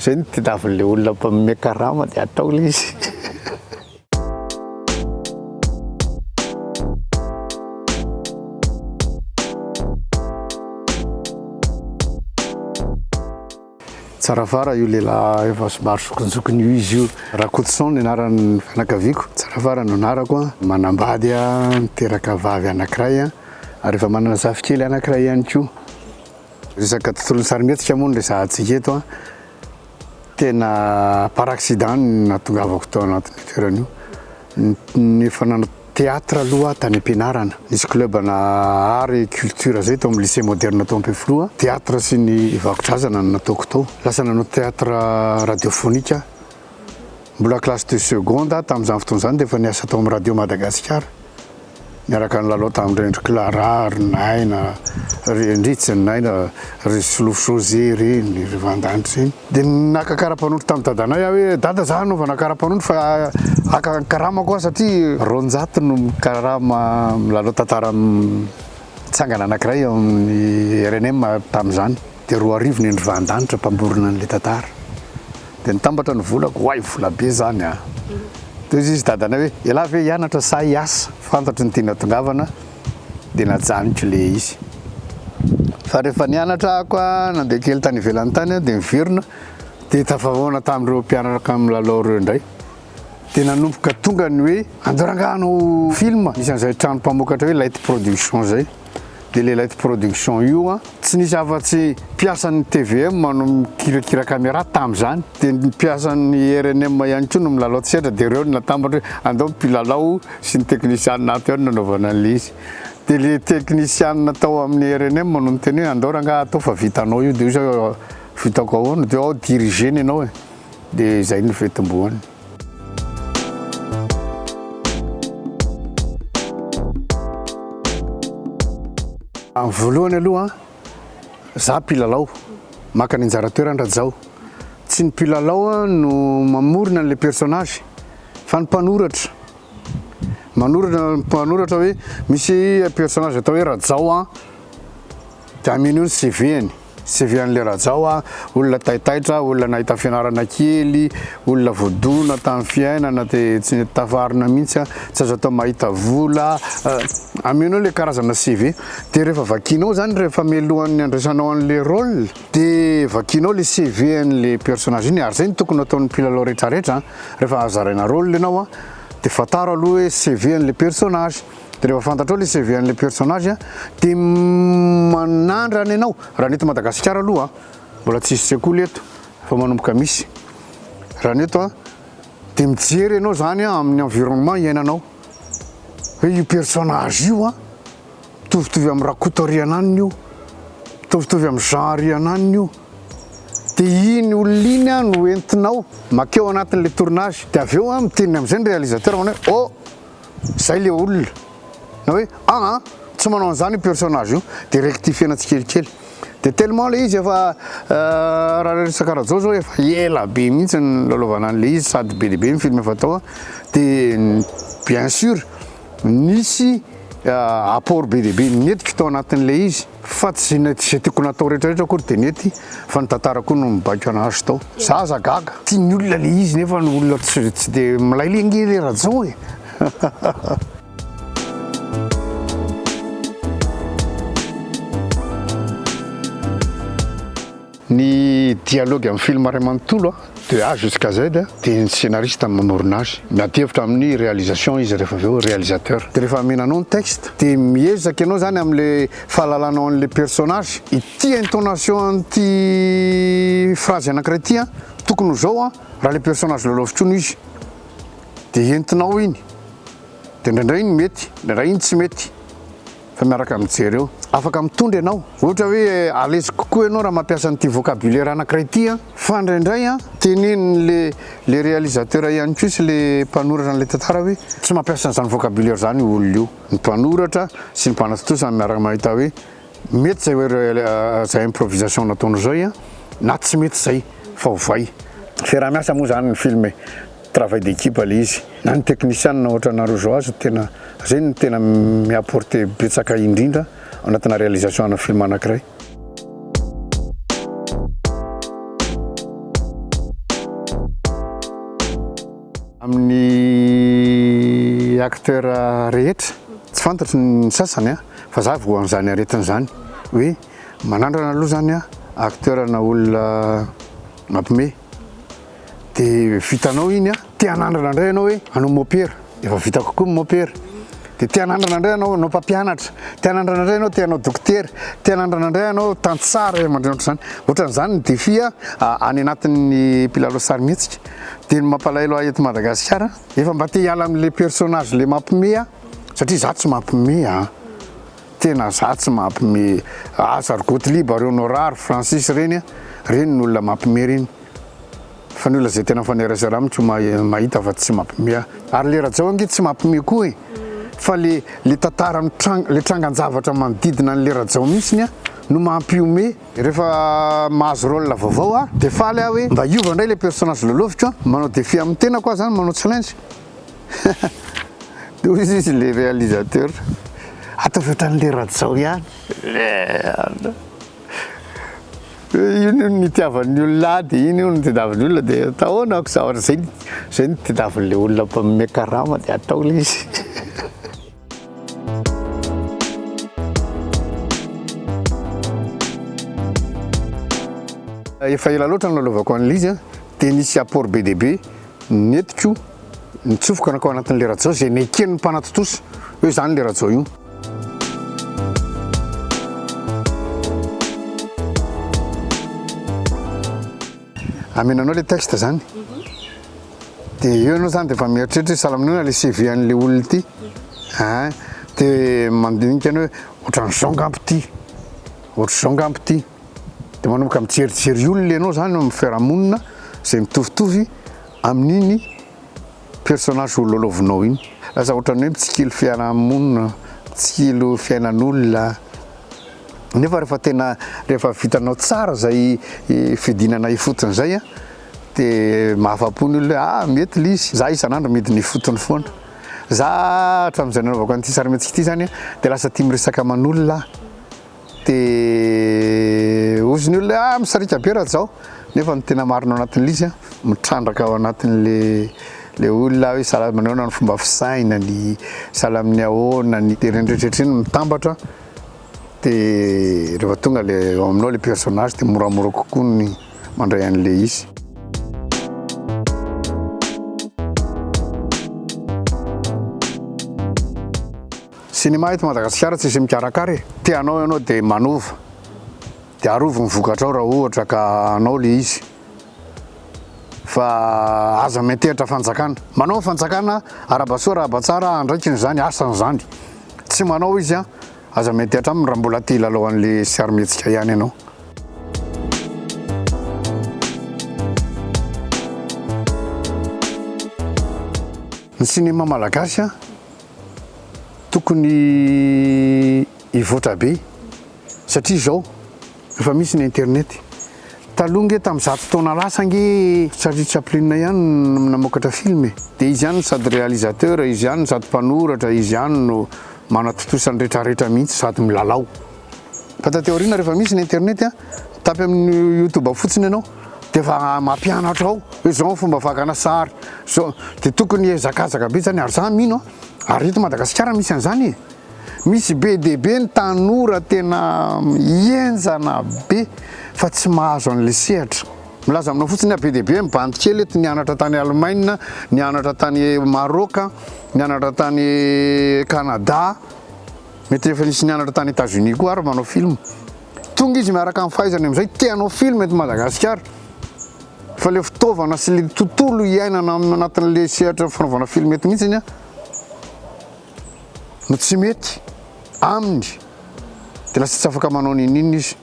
zay ny tadiavin'le olona mpaminay karama dia atao le izy. Tsara fara io lehilahy efa somary sokonjokony io izy io. Rakotoson ny anaran'ny fianakaviako. Tsara fara no anarako a. Manambady a, miteraka vavy anankiray a, ary efa manana zafikely anankiray ihany koa. Resaka tontolon'ny sarimihetsika moa no resahantsika eto a. Tena par accident nahatongavako tao anatin'ny toerana io. Nefa nanao théâtre aloha tany am-pianarana. Nisy club ana art et culture zay tao amin'ny lycée moderne tao Ampefloa. Théâtre sy ny vakodrazana no nataoko tao. Lasa nanao théâtre radiophonique. Mbola classe de seconde tamin'izany fotoan'izany dia efa niasa tao amin'ny radio Madagasikara. Niaraka ny lalao tamin'ny Rendry Clara, ry Naina, ry Ndritsy ny Naina, ry Solofo José reny, ry Vandanitry reny. Dia nakakara-panondro tamin'ny dadanay aho hoe dada za anaovana kara-panondro fa akakarama koa satria Ronjato no karama milalao tantara mitsangana anankiray ao amin'ny RNM tamin'izany. Dia 2 arivo ny Ry Vandanitra mpamborona an'ilay tantara. Dia nitambatra ny volako, hoay vola be zany a. Dia izy dadanay hoe ialahy ve hianatra sa hiasa, fantatry ny tiana tongavana dia najaniko le izy. Fa rehefa nianatra ako a, nandeha kely tany ivelany tany dia miverina dia tafavoana tamin'ireo mpianaraka milalao ireo indray. Dia nanomboka tonga ny hoe andeo rangano film, isan'izay trano mpamokatra hoe Light Production zay. Dia le Light Production io a tsy nisy afa-tsy mpiasan'ny TVM no mikirakira caméra tamin'izany, dia ny mpiasan'ny RNM ihany koa no milalao tsetra, dia ireo no natambatra hoe andao mpilalao sy ny teknisianina ato ihany nanaovana an'ilay izy. Dia le teknisianina tao amin'ny RNM no niteny hoe andao rangaha atao fa vitanao io, dia io zao vitako ahoana, dia ao dirigeny ianao e. Dia izay no fetim-boany. Voalohany aloha za mpilalao maka ny anjara toerana zao. Tsy ny mpilalao no mamorona an'ilay personnage fa ny mpanoratra. Mpanoratra hoe misy personnage atao hoe Rajao a, dia aminy io ny CV-ny. CV an'ilay Rajao a, olona taitaitra, olona nahita fianarana kely, olona voadona tamin'ny fiainana dia tsy tafarina mihitsy a, tsy azo atao mahita vola. Aminy io ilay karazana CV. Dia rehefa vakianao zany rehefa mialohan'ny andraisanao an'ilay rôle dia vakianao ilay CV an'ilay personnage iny, ary zay ny tokony ataon'ny mpilalao rehetrarehetra rehefa azaraina rôle ianao a, dia fataro aloha hoe CV an'ilay personnage. Dia rehefa fantatrao ilay CV an'ilay personnage a, dia manandrana ianao. Raha ny eto Madagasikara aloha mbola tsisy sekoly eto fa manomboka misy. Raha ny eto a dia mijery ianao zany a amin'ny environnement iainanao hoe io personnage io a mitovitovy amin'ny Rakoto Riananina io, mitovitovy amin'ny Jean Riananina io, dia iny olona iny a no entinao makeo anatin'ilay tournage. Dia avy eo a miteniny amin'izay ny réalisateur manao hoe oh zay le olona, na hoe tsy manao an'izany personnage io, dia rectifiena tsikelikely. Dia tellement le izy efa raha resaka Rajao zao efa ela be mihitsy ny lalaovana an'ilay izy, sady be dia be ny film efa tao a. Dia bien sûr nisy apport be dia be netika tao anatin'ilay izy, fa tsy zay tiako natao rehetrarehetra akory dia nety, fa ny tantara koa no mibaiko anazy tao. Za zagaga tiany olona le izy nefa ny olona tsy dia milailengy le Rajao e. Ny dialogue amin'ny film Ray Manontolo de A jusqu'à Z dia ny scénariste mamorona azy, miadihevitra amin'ny réalisation izy rehefa avy eo réalisateur. Dia rehefa amenanao ny texte dia miezaka ianao zany amin'ilay fahalalanao an'ilay personnage, ity intonation an'ity phrase anankiray ity a tokony ho zao a raha le personnage lalaovitrono izy, dia entinao iny. Dia indraindray iny mety, indraindray iny tsy mety, fa miaraka mijery eo. Afaka mitondra ianao, ohatra hoe à l'aise kokoa ianao raha mampiasa an'ity vocabulaire anankiray ity a, fa indraindray a teneniny le réalisateur ihany koa sy le mpanoratra an'ilay tantara hoe tsy mampiasa an'izany vocabulaire zany io olona io. Ny mpanoratra sy ny mpanatotosa miaraka mahita hoe mety zay hoe zay improvisation nataonao zay a, na tsy mety zay fa ovay. Fiaraha-miasa moa zany ny film e, travail d'équipe le izy. Na ny technicien ohatra nareo zao azy tena zay ny tena miapporter betsaka indrindra anatina réalisation ana film anankiray. amin'ny acteur rehetra tsy fantatry ny sasany fa za voan'izany aretin'izany hoe manandrana aloha zany acteur na olona mampime dia vitanao iny tia hanandrana indray ianao hoe hanao mopera efa vita kokoa ny mopera dia tia hanandrana indray ianao mpampianatra tia hanandrana indray ianao tia hanao dokotera tia hanandrana indray ianao tantsara mandrenotra zany ohatran'izany ny défi any anatin'ny mpilalao sarimihetsika dia ny mampalahelo eto Madagasikara efa mba tia hiala amin'ilay personnage le mampime satria za tsy mampime tena za tsy mampime Sarkozy Barry Honorard Francis reny ny olona mampime reny fa ny olona zay tena fanerasera amitsy mahita fa tsy mampime ary le Rajao ange tsy mampime koa fa le tantara le trangan-javatra manodidina n'le Rajao mihitsiny no mampiome rehefa mahazo rôle vaovao dia faly hoe mba hiova indray le personnage lolovikio manao défi amin'ny tena koa zany manao challenge dia hoy izy le réalisateur ataovy ohatran'le Rajao ihany iny ny tiavan'ny olona dia iny ny tediavan'ny olona dia atahoana ako zavatra zay ny tediavan'le olona mpagnome karama dia atao le izy efa ela loatra ny lalaovako an'ilay izy dia nisy apport be dia be netiko nitsofoka anakao anatin'le Rajao zay neken'ny mpanatotoso hoe zany le Rajao io amenanao le texte zany dia eo ianao zany dia efa mieritreritra salaminao le CV an'le olona ity dia mandinika ianao hoe ohatran'ny zao ngampo ity ohatry zao ngampo ity dia manomboka mijerijery olona ianao zany mifiarahamonina zay mitovitovy amin'iny personnage ololovinao iny lasa ohatran'ny hoe mitsikilo fiarahamonina mitsikilo fiainan'olona nefa rehefa vitanao tsara zay fidinana ifotony zay dia mahafapo ny olona mety le izy za isan'andro mety ny fotony foana za hatramin'izay nanaovako an'ity sarimihetsika ity zany dia lasa tia miresaka aman'olona dia ozy ny olona misarika be Rajao nefa ny tena marina ao anatin'le izy mitrandraka ao anatin'le olona hoe salaminao ny fomba fisainany salamin'ny ahoanany dia rendretretreny mitambatra dia rehefa tonga le aminao le personnage dia moramora kokoa ny mandray an'le izy cinéma eto Madagasikara tsy isy mikarakara tianao ianao dia manova dia arovy ny vokatrao raha ohatra ka anao le izy fa aza metehitra fanjakana manao fanjakana arabasoa raha batsara andraikiny zany asan'izany tsy manao izy aza metehitra aminy raha mbola tia lalao an'le sarimihetsika ihany ianao ny cinéma malagasy tokony hivoatra be satria zao efa misy ny internet taloha nge tamin'ny 100 taona lasa nge Charlie Chaplin ihany namokatra film dia izy ihany sady réalisateur izy ihany sady mpanoratra izy ihany no manatotosany rehetrarehetra mihitsy sady milalao fa tateoriana rehefa misy ny internet tapy amin'ny YouTube fotsiny ianao dia efa mampianatra ao hoe zao ny fomba fakana sary zao dia tokony ezakazaka be zany ary za mino ary eto Madagasikara misy an'izany misy be dia be ny tanora tena hienjana be fa tsy mahazo an'le sehatra milaza aminao fotsiny be dia be mibandy kely eto nianatra tany Allemagne nianatra tany Maroc nianatra tany Canada mety efa nisy nianatra tany États-Unis koa ary manao film tonga izy miaraka amin'ny fahaizany amin'izay tianao film eto Madagasikara fa le fitaovana sy le tontolo iainana anatin'le sehatra fanaovana film eto mihitsy no tsy mety aminy dia lasa tsy afaka manao nin'inona izy